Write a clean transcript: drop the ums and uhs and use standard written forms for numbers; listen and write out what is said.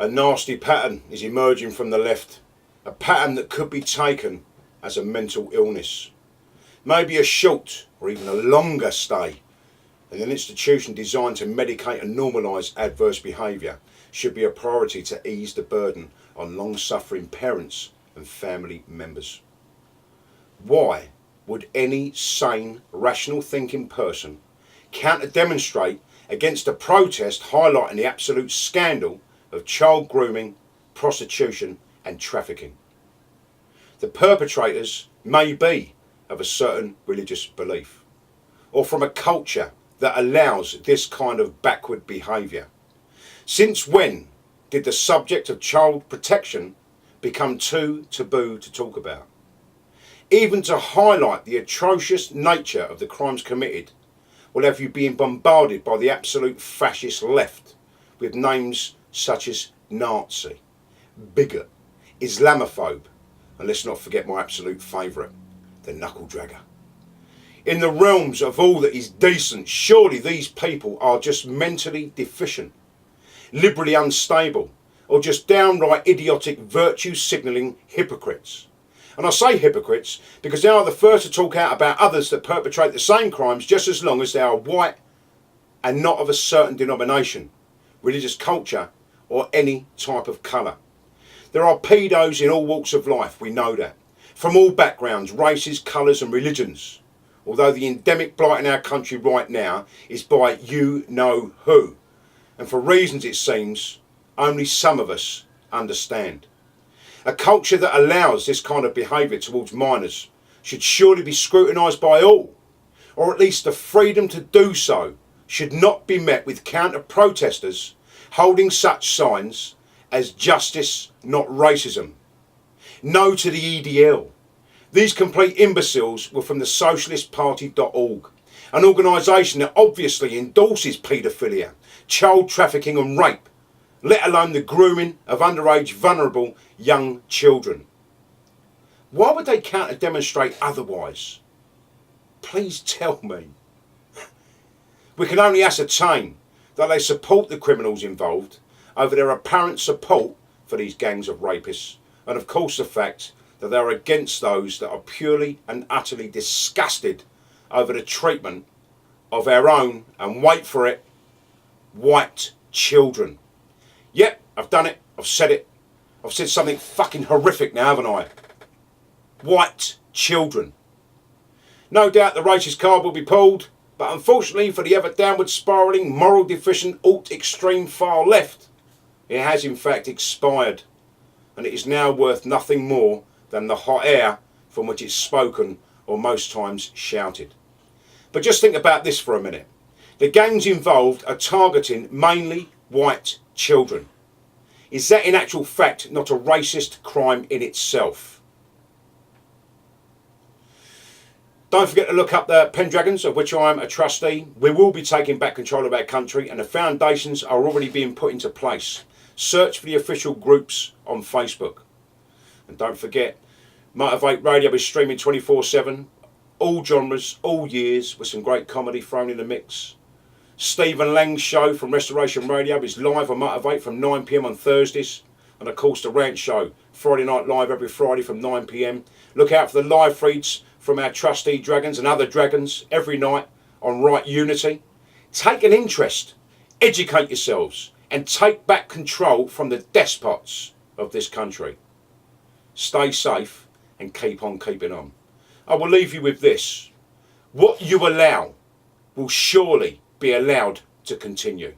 A nasty pattern is emerging from the left, a pattern that could be taken as a mental illness. Maybe a short or even a longer stay in an institution designed to medicate and normalise adverse behaviour should be a priority to ease the burden on long-suffering parents and family members. Why would any sane, rational thinking person counter-demonstrate against a protest highlighting the absolute scandal of child grooming, prostitution and trafficking? The perpetrators may be of a certain religious belief or from a culture that allows this kind of backward behaviour. Since when did the subject of child protection become too taboo to talk about? Even to highlight the atrocious nature of the crimes committed will have you being bombarded by the absolute fascist left with names such as Nazi, bigot, Islamophobe, and let's not forget my absolute favourite, the knuckle dragger. In the realms of all that is decent, surely these people are just mentally deficient, liberally unstable, or just downright idiotic virtue signalling hypocrites. And I say hypocrites because they are the first to talk out about others that perpetrate the same crimes just as long as they are white and not of a certain denomination, religious culture, or any type of colour. There are pedos in all walks of life, we know that, from all backgrounds, races, colours and religions. Although the endemic blight in our country right now is by you know who. And for reasons, it seems, only some of us understand. A culture that allows this kind of behaviour towards minors should surely be scrutinised by all, or at least the freedom to do so should not be met with counter-protesters holding such signs as justice, not racism. No to the EDL. These complete imbeciles were from the socialistparty.org, an organisation that obviously endorses paedophilia, child trafficking and rape, let alone the grooming of underage vulnerable young children. Why would they counter-demonstrate otherwise? Please tell me. We can only ascertain that they support the criminals involved over their apparent support for these gangs of rapists, and of course the fact that they are against those that are purely and utterly disgusted over the treatment of our own, and wait for it, white children. Yep, I've done it, I've said it. I've said something fucking horrific now, haven't I? White children. No doubt the racist card will be pulled, but unfortunately for the ever downward spiralling, moral deficient, alt-extreme far left, it has in fact expired, and it is now worth nothing more than the hot air from which it's spoken or most times shouted. But just think about this for a minute. The gangs involved are targeting mainly white children. Is that in actual fact not a racist crime in itself? Don't forget to look up the Pendragons, of which I am a trustee. We will be taking back control of our country and the foundations are already being put into place. Search for the official groups on Facebook. And don't forget, Motivate Radio is streaming 24/7, all genres, all years, with some great comedy thrown in the mix. Stephen Lang's show from Restoration Radio is live on Motivate from 9 PM on Thursdays. And of course the Rant Show, Friday Night Live every Friday from 9 PM. Look out for the live feeds from our trustee dragons and other dragons every night on Right Unity. Take an interest, educate yourselves, and take back control from the despots of this country. Stay safe and keep on keeping on. I will leave you with this. What you allow will surely be allowed to continue.